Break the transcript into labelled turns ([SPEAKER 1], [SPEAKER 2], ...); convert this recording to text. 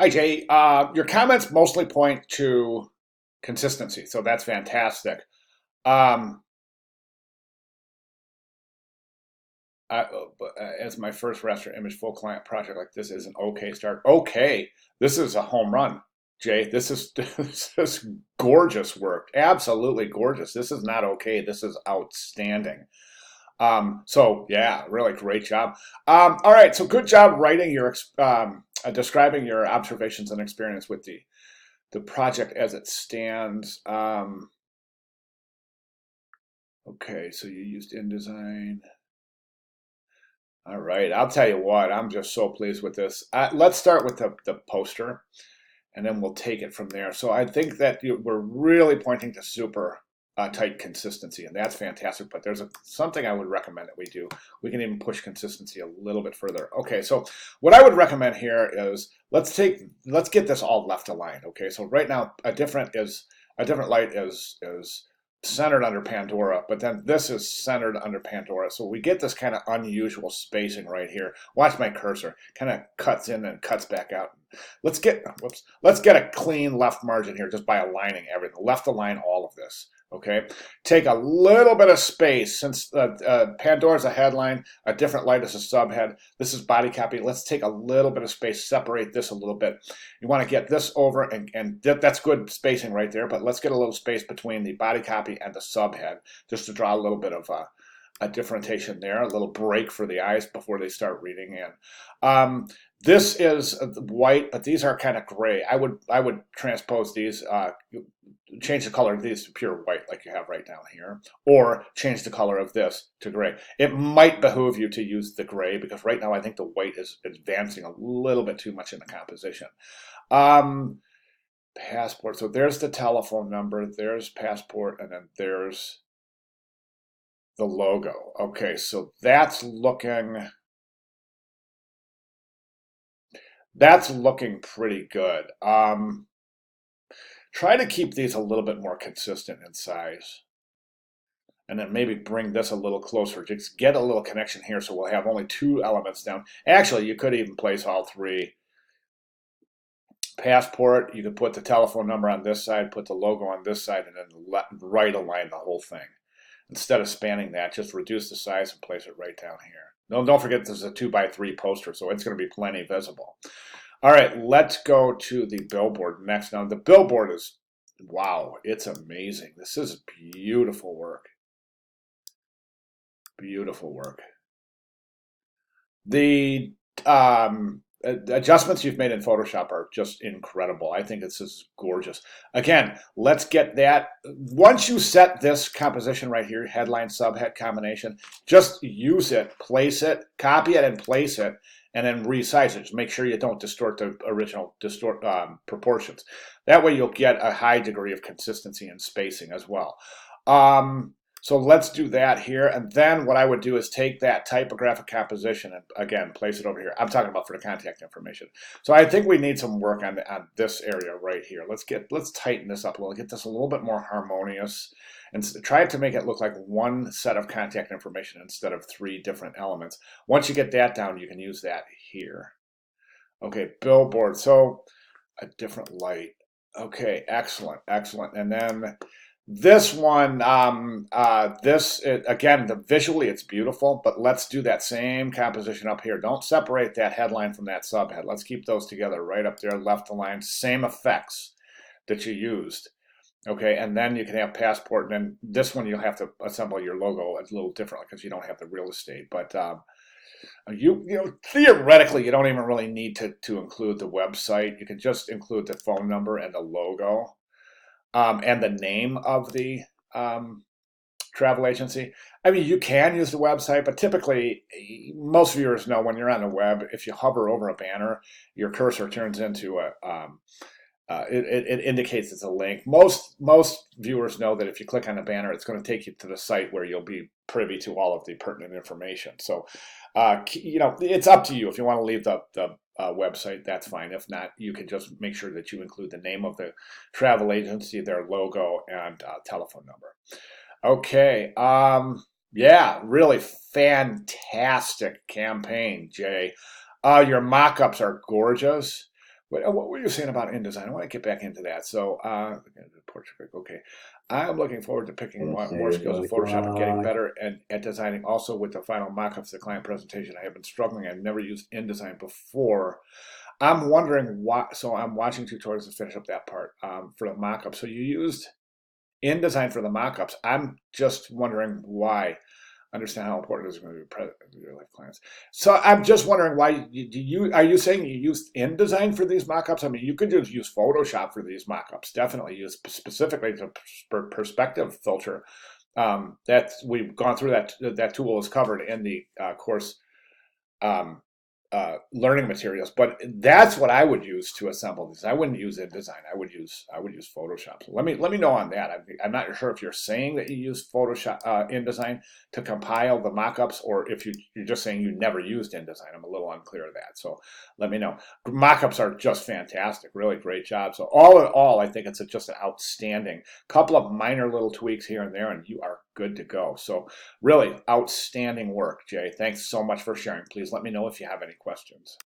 [SPEAKER 1] Hi, Jay. Your comments mostly point to consistency, so that's fantastic. Um, as my first raster image full client project like this is an okay start. Okay, this is a home run, Jay. This is this is gorgeous work. Absolutely gorgeous. This is not okay. This is outstanding. So yeah, really great job. All right, so good job writing describing your observations and experience with the project as it stands. Okay, so you used InDesign. All right, I'll tell you what, I'm just so pleased with this. Let's start with the poster, and then we'll take it from there. So I think that we're really pointing to super tight consistency, and that's fantastic. But there's something I would recommend that we do. We can even push consistency a little bit further. Okay, so what I would recommend here is let's get this all left aligned. Okay, so right now a different light is centered under Pandora, but then this is centered under Pandora. So we get this kind of unusual spacing right here. Watch my cursor, kind of cuts in and cuts back out. Let's get a clean left margin here just by aligning everything. Left align all of this. Okay, take a little bit of space since Pandora's a headline, a different light is a subhead. This is body copy. Let's take a little bit of space, separate this a little bit. You want to get this over, and that's good spacing right there, but let's get a little space between the body copy and the subhead just to draw a little bit of a differentiation there, a little break for the eyes before they start reading in. This is white, but these are kind of gray. I would transpose these, change the color of these to pure white like you have right down here, or change the color of this to gray. It might behoove you to use the gray because right now I think the white is advancing a little bit too much in the composition. Um, Passport. So there's the telephone number, there's passport, and then there's the logo. Okay, so that's looking pretty good. Try to keep these a little bit more consistent in size. And then maybe bring this a little closer. Just get a little connection here so we'll have only two elements down. Actually, you could even place all three. Passport, you could put the telephone number on this side, put the logo on this side, and then right align the whole thing. Instead of spanning that, just reduce the size and place it right down here. No, don't forget this is a 2x3 poster, so it's going to be plenty visible. All right, let's go to the billboard next. Now, the billboard is, wow, it's amazing. This is beautiful work. Beautiful work. The adjustments you've made in Photoshop are just incredible. I think this is gorgeous. Again, let's get that. Once you set this composition right here, headline, subhead combination, just use it, place it, copy it and place it, and then resize it. Just make sure you don't distort the original proportions. That way you'll get a high degree of consistency and spacing as well. So let's do that here. And then what I would do is take that typographic composition and again, place it over here. I'm talking about for the contact information. So I think we need some work on this area right here. Let's tighten this up a little, get this a little bit more harmonious and try to make it look like one set of contact information instead of three different elements. Once you get that down, you can use that here. Okay, billboard. So a different light. Okay, excellent, excellent. And then this one, again, visually it's beautiful, but let's do that same composition up here. Don't separate that headline from that subhead. Let's keep those together right up there, left align, same effects that you used. Okay, and then you can have passport, and then this one you'll have to assemble your logo a little differently because you don't have the real estate. But theoretically, you don't even really need to include the website. You can just include the phone number and the logo. And the name of the travel agency. I mean, you can use the website, but typically, most viewers know when you're on the web, if you hover over a banner, your cursor turns into it indicates it's a link. Most viewers know that if you click on a banner, it's going to take you to the site where you'll be privy to all of the pertinent information. So, it's up to you. If you want to leave the website, that's fine. If not, you can just make sure that you include the name of the travel agency, their logo, and telephone number. Okay. Yeah, really fantastic campaign, Jay. Your mock-ups are gorgeous. What were you saying about InDesign? I want to get back into that. So, okay. I'm looking forward to picking
[SPEAKER 2] Gonna
[SPEAKER 1] more
[SPEAKER 2] say
[SPEAKER 1] skills in
[SPEAKER 2] joy
[SPEAKER 1] Photoshop and getting
[SPEAKER 2] clock.
[SPEAKER 1] better at designing also with the final mockups of the client presentation. I have been struggling. I've never used InDesign before. I'm wondering why. So I'm watching tutorials to finish up that part for the mockup. So you used InDesign for the mockups. I'm just wondering why. Understand how important it is going to be present in real life clients. So I'm just wondering why are you saying you used InDesign for these mockups? I mean, you could just use Photoshop for these mockups. Definitely use specifically the perspective filter. That we've gone through that tool is covered in the course um, learning materials. But that's what I would use to assemble these. I wouldn't use InDesign. I would use Photoshop. So let me know on that. I'm not sure if you're saying that you use Photoshop InDesign to compile the mockups, or if you're just saying you never used InDesign. I'm a little unclear of that. So let me know. Mockups are just fantastic. Really great job. So all in all, I think it's just an outstanding couple of minor little tweaks here and there, and you are good to go. So really outstanding work, Jay. Thanks so much for sharing. Please let me know if you have any questions.